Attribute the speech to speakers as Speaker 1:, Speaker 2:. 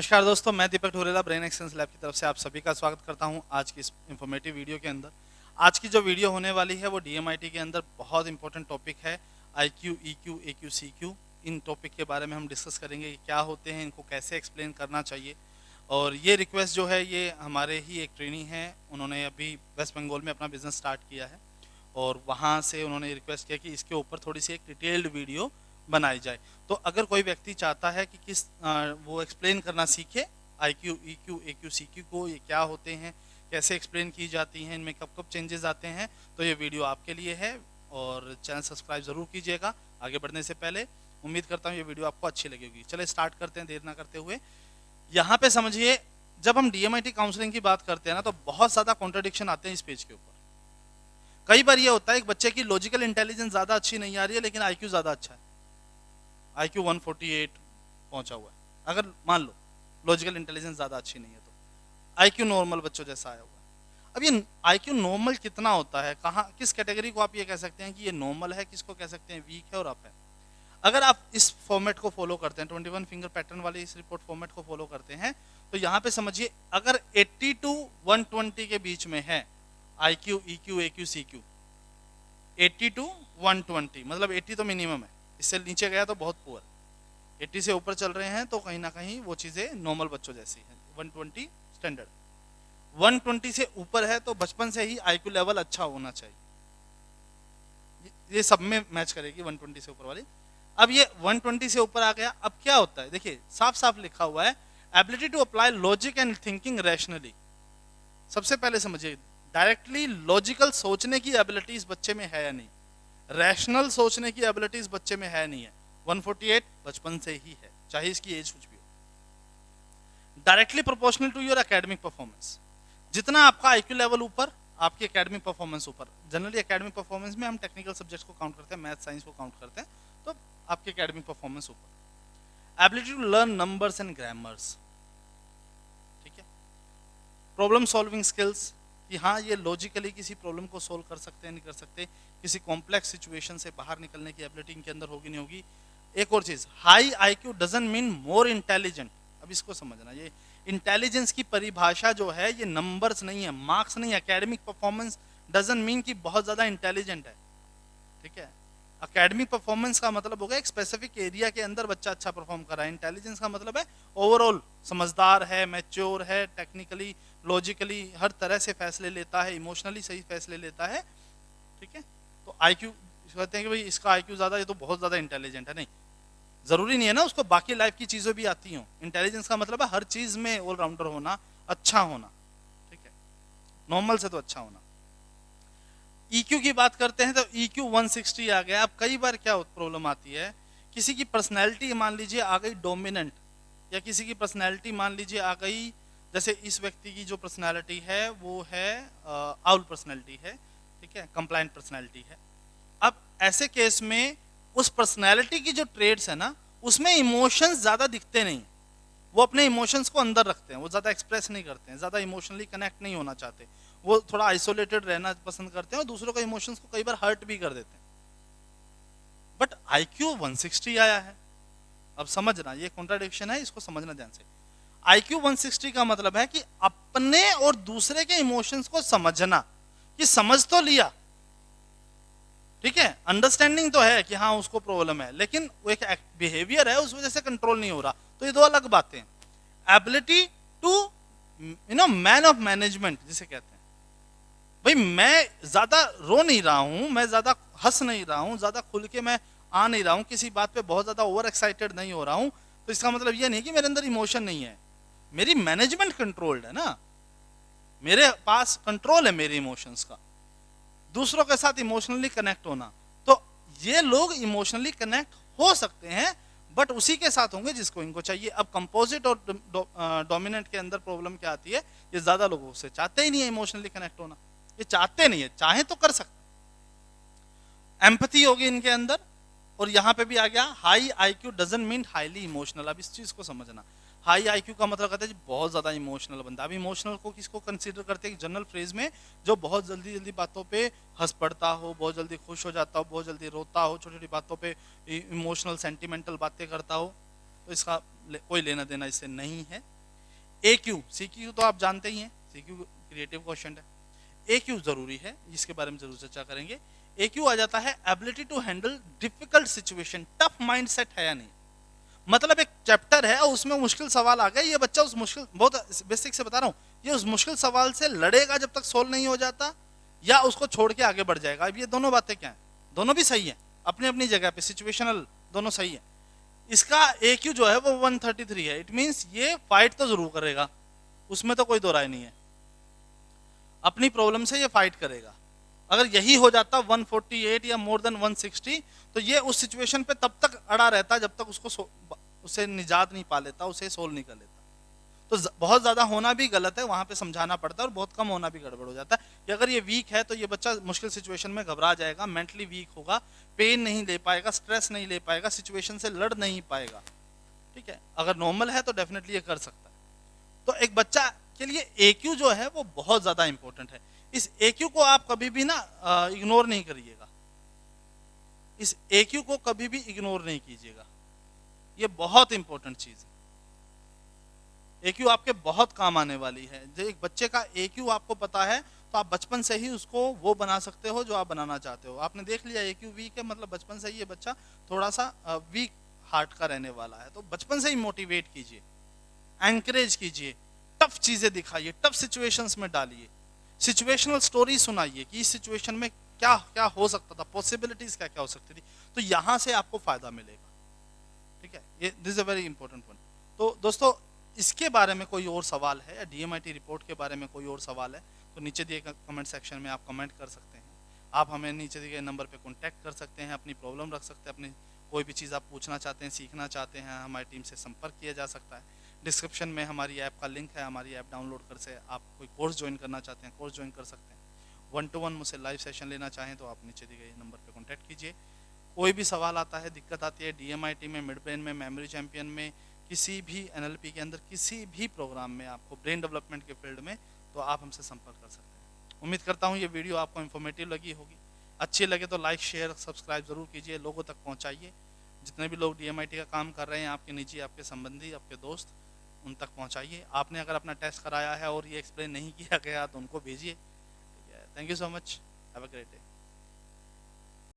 Speaker 1: नमस्कार दोस्तों, मैं दीपक ढोरेला ब्रेन एक्सचेंज लैब की तरफ से आप सभी का स्वागत करता हूं आज की इस इंफॉर्मेटिव वीडियो के अंदर। आज की जो वीडियो होने वाली है वो डीएमआईटी के अंदर बहुत इंपॉर्टेंट टॉपिक है। आईक्यू, ईक्यू, एक्यू, सीक्यू, इन टॉपिक के बारे में हम डिस्कस करेंगे कि क्या होते हैं, इनको कैसे एक्सप्लेन करना चाहिए। और ये रिक्वेस्ट जो है ये हमारे ही एक ट्रेनी है, उन्होंने अभी वेस्ट बंगाल में अपना बिजनेस स्टार्ट किया है और वहाँ से उन्होंने रिक्वेस्ट किया कि इसके ऊपर थोड़ी सी एक डिटेल्ड वीडियो बनाई जाए। तो अगर कोई व्यक्ति चाहता है कि वो एक्सप्लेन करना सीखे आईक्यू, ईक्यू, एक्यू, सीक्यू को, ये क्या होते हैं, कैसे एक्सप्लेन की जाती हैं, इनमें कब कब चेंजेस आते हैं, तो ये वीडियो आपके लिए है। और चैनल सब्सक्राइब ज़रूर कीजिएगा। आगे बढ़ने से पहले उम्मीद करता हूँ ये वीडियो आपको अच्छी लगेगी। चले स्टार्ट करते हैं देर ना करते हुए। यहाँ पे समझिए, जब हम डीएमआईटी काउंसलिंग की बात करते हैं ना तो बहुत ज़्यादा कॉन्ट्रडिक्शन आते हैं इस पेज के ऊपर। कई बार ये होता है एक बच्चे की लॉजिकल इंटेलिजेंस ज़्यादा अच्छी नहीं आ रही है लेकिन आईक्यू ज़्यादा अच्छा है, आईक्यू 148 पहुंचा हुआ है। अगर मान लो लॉजिकल इंटेलिजेंस ज़्यादा अच्छी नहीं है तो आईक्यू नॉर्मल बच्चों जैसा आया हुआ है। अब ये आईक्यू नॉर्मल कितना होता है, कहाँ किस कैटेगरी को आप ये कह सकते हैं कि ये नॉर्मल है, किसको कह सकते हैं वीक है और अप है। अगर आप इस फॉर्मेट को फॉलो करते हैं, 21 फिंगर पैटर्न वाली इस रिपोर्ट फॉर्मेट को फॉलो करते हैं, तो यहाँ पे समझिए अगर 80 to 120 के बीच में है IQ, EQ, AQ, CQ, 80 to 120 मतलब 80 तो मिनिमम है, इससे नीचे गया तो बहुत पुअर। 80 से ऊपर चल रहे हैं तो कहीं ना कहीं वो चीज़ें नॉर्मल बच्चों जैसी हैं, 120 स्टैंडर्ड। 120 से ऊपर है तो बचपन से ही आईक्यू लेवल अच्छा होना चाहिए, ये सब में मैच करेगी 120 से ऊपर वाली। अब ये 120 से ऊपर आ गया, अब क्या होता है देखिए साफ साफ लिखा हुआ है, ability to apply logic and thinking rationally. सबसे पहले समझिए, डायरेक्टली लॉजिकल सोचने की एबिलिटी इस बच्चे में है या नहीं, रैशनल सोचने की एबिलिटी इस बच्चे में है नहीं है। 148 बचपन से ही है, चाहे इसकी एज कुछ भी हो। Directly proportional to your academic performance, जितना आपका आईक्यू लेवल ऊपर आपकी एकेडमिक परफॉर्मेंस ऊपर। जनरली एकेडमिक परफॉर्मेंस में हम टेक्निकल सब्जेक्ट्स को काउंट करते हैं, मैथ साइंस को काउंट करते हैं, तो आपकी एकेडमिक परफॉर्मेंस ऊपर। Ability to learn numbers and grammars, ठीक है। प्रॉब्लम सॉल्विंग स्किल्स, कि हाँ ये लॉजिकली किसी प्रॉब्लम को सोल्व कर सकते हैं नहीं कर सकते, किसी कॉम्प्लेक्स सिचुएशन से बाहर निकलने की एबिलिटी इनके अंदर होगी नहीं होगी। एक और चीज, high IQ doesn't mean more intelligent. अब इसको समझना, ये इंटेलिजेंस की परिभाषा जो है ये नंबर्स नहीं है, मार्क्स नहीं है। एकेडमिक परफॉर्मेंस डजंट मीन कि बहुत ज्यादा इंटेलिजेंट है, ठीक है। एकेडमिक परफॉर्मेंस का मतलब होगा एक स्पेसिफिक एरिया के अंदर बच्चा अच्छा परफॉर्म कर रहा है। इंटेलिजेंस का मतलब है ओवरऑल समझदार है, मैच्योर है, टेक्निकली लॉजिकली हर तरह से फैसले लेता है, इमोशनली सही फैसले लेता है, ठीक है। तो आईक्यू कहते हैं कि भाई इसका आईक्यू ज्यादा, ये तो बहुत ज्यादा इंटेलिजेंट है, नहीं, जरूरी नहीं है ना उसको बाकी लाइफ की चीजें भी आती हों। इंटेलिजेंस का मतलब है हर चीज में ऑलराउंडर होना, अच्छा होना, ठीक है, नॉर्मल से तो अच्छा होना। ईक्यू की बात करते हैं तो ईक्यू 160 आ गया। अब कई बार क्या प्रॉब्लम आती है, किसी की पर्सनैलिटी मान लीजिए आ गई डोमिनेंट, या किसी की पर्सनैलिटी मान लीजिए आ गई, जैसे इस व्यक्ति की जो पर्सनैलिटी है वो है आउल पर्सनैलिटी है, ठीक है, कंप्लायंट पर्सनैलिटी है। अब ऐसे केस में उस पर्सनैलिटी की जो ट्रेड्स है ना उसमें इमोशंस ज्यादा दिखते नहीं, वो अपने इमोशंस को अंदर रखते हैं, वो ज्यादा एक्सप्रेस नहीं करते हैं, ज्यादा इमोशनली कनेक्ट नहीं होना चाहते, वो थोड़ा आइसोलेटेड रहना पसंद करते हैं और दूसरों के इमोशंस को कई बार हर्ट भी कर देते हैं। बट आईक्यू 160 आया है। अब समझना, ये कॉन्ट्राडिक्शन है, इसको समझना ध्यान से। आईक्यू 160 का मतलब है कि अपने और दूसरे के इमोशंस को समझना, कि समझ तो लिया, ठीक है, अंडरस्टैंडिंग तो है कि हाँ उसको प्रॉब्लम है, लेकिन वो एक बिहेवियर है उस वजह से कंट्रोल नहीं हो रहा, तो ये दो अलग बातें हैं। Ability to man of management जिसे कहते हैं, भाई मैं ज्यादा रो नहीं रहा हूं, मैं ज्यादा हंस नहीं रहा हूं, ज्यादा खुल के मैं आ नहीं रहा हूं, किसी बात पे बहुत ज्यादा ओवर एक्साइटेड नहीं हो रहा हूं, तो इसका मतलब ये नहीं कि मेरे अंदर इमोशन नहीं है, मेरी मैनेजमेंट कंट्रोल्ड है ना, मेरे पास कंट्रोल है मेरे इमोशंस का। दूसरों के साथ इमोशनली कनेक्ट होना, तो ये लोग इमोशनली कनेक्ट हो सकते हैं बट उसी के साथ होंगे जिसको इनको चाहिए। अब कंपोजिट और डोमिनेंट के अंदर प्रॉब्लम क्या आती है, ये ज्यादा लोगों से चाहते ही नहीं है इमोशनली कनेक्ट होना, ये चाहते नहीं है, चाहे तो कर सकते। एम्पैथी होगी इनके अंदर, और यहां पे भी आ गया high IQ doesn't mean highly emotional. अब इस चीज को समझना, हाई आईक्यू का मतलब कहते हैं बहुत ज्यादा इमोशनल बंदा। अब इमोशनल को किसको कंसीडर करते हैं जनरल फ्रेज में, जो बहुत जल्दी जल्दी बातों पे हंस पड़ता हो, बहुत जल्दी खुश हो जाता हो, बहुत जल्दी रोता हो, छोटी छोटी बातों पे इमोशनल सेंटिमेंटल बातें करता हो, तो तो इसका कोई लेना देना इससे नहीं है। AQ, CQ तो आप जानते ही हैं, CQ क्रिएटिव क्वेश्चन है। AQ जरूरी है, जिसके बारे में जरूर चर्चा करेंगे। AQ आ जाता है ability to handle difficult situation, tough mindset है या नहीं। मतलब एक चैप्टर है और उसमें मुश्किल सवाल आ गया, ये बच्चा उस मुश्किल, बहुत बेसिक से बता रहा हूँ, ये उस मुश्किल सवाल से लड़ेगा जब तक सोल्व नहीं हो जाता, या उसको छोड़ के आगे बढ़ जाएगा। अब ये दोनों बातें क्या है, दोनों भी सही है अपनी अपनी जगह पे, सिचुएशनल दोनों सही है। इसका AQ जो है वो 133 है। इट मींस ये फाइट तो जरूर करेगा, उसमें तो कोई दो राय नहीं है, अपनी प्रॉब्लम से ये फाइट करेगा। अगर यही हो जाता 148 या मोर देन 160, तो ये उस सिचुएशन पे तब तक अड़ा रहता जब तक उसे निजात नहीं पा लेता, उसे सोल्व नहीं कर लेता। तो बहुत ज्यादा होना भी गलत है, वहां पे समझाना पड़ता है, और बहुत कम होना भी गड़बड़ हो जाता है कि अगर ये वीक है तो ये बच्चा मुश्किल सिचुएशन में घबरा जाएगा, मेंटली वीक होगा, पेन नहीं ले पाएगा, स्ट्रेस नहीं ले पाएगा, सिचुएशन से लड़ नहीं पाएगा। ठीक है, अगर नॉर्मल है तो डेफिनेटली ये कर सकता है। तो एक बच्चा के लिए AQ जो है वो बहुत ज्यादा इंपॉर्टेंट है। इस AQ को आप कभी भी ना इग्नोर नहीं करिएगा, इस AQ को कभी भी इग्नोर नहीं कीजिएगा, ये बहुत इंपॉर्टेंट चीज है। AQ आपके बहुत काम आने वाली है। जो एक बच्चे का AQ आपको पता है तो आप बचपन से ही उसको वो बना सकते हो जो आप बनाना चाहते हो। आपने देख लिया AQ वीक है, मतलब बचपन से ही ये बच्चा थोड़ा सा वीक हार्ट का रहने वाला है, तो बचपन से ही मोटिवेट कीजिए, एनकरेज कीजिए, टफ चीजें दिखाइए, टफ सिचुएशंस में डालिए, सिचुएशनल स्टोरी सुनाइए कि इस सिचुएशन में क्या क्या हो सकता था, पॉसिबिलिटीज क्या क्या हो सकती थी, तो यहां से आपको फायदा मिलेगा। ठीक है, ये this is a very important point. तो दोस्तों, इसके बारे में कोई और सवाल है या DMIT रिपोर्ट के बारे में कोई और सवाल है तो नीचे दिए कमेंट सेक्शन में आप कमेंट कर सकते हैं। आप हमें नीचे दिए गए नंबर पे कांटेक्ट कर सकते हैं, अपनी प्रॉब्लम रख सकते हैं, अपनी कोई भी चीज़ आप पूछना चाहते हैं, सीखना चाहते हैं, हमारी टीम से संपर्क किया जा सकता है। डिस्क्रिप्शन में हमारी ऐप का लिंक है, हमारी ऐप डाउनलोड कर से आप कोई कोर्स ज्वाइन करना चाहते हैं कोर्स ज्वाइन कर सकते हैं। 1-to-1 मुझसे लाइव सेशन लेना चाहें तो आप नीचे दिए गए नंबर पर कॉन्टैक्ट कीजिए। कोई भी सवाल आता है, दिक्कत आती है DMIT में, मिड ब्रेन में, मेमोरी चैंपियन में, किसी भी NLP के अंदर, किसी भी प्रोग्राम में आपको ब्रेन डेवलपमेंट के फील्ड में, तो आप हमसे संपर्क कर सकते हैं। उम्मीद करता हूँ ये वीडियो आपको इन्फॉर्मेटिव लगी होगी। अच्छी लगे तो लाइक शेयर सब्सक्राइब जरूर कीजिए, लोगों तक पहुँचाइए। जितने भी लोग DMIT का काम कर रहे हैं, आपके निजी, आपके संबंधी, आपके दोस्त, उन तक पहुँचाइए। आपने अगर अपना टेस्ट कराया है और ये एक्सप्लेन नहीं किया गया तो उनको भेजिए। Thank you so much, have a great day.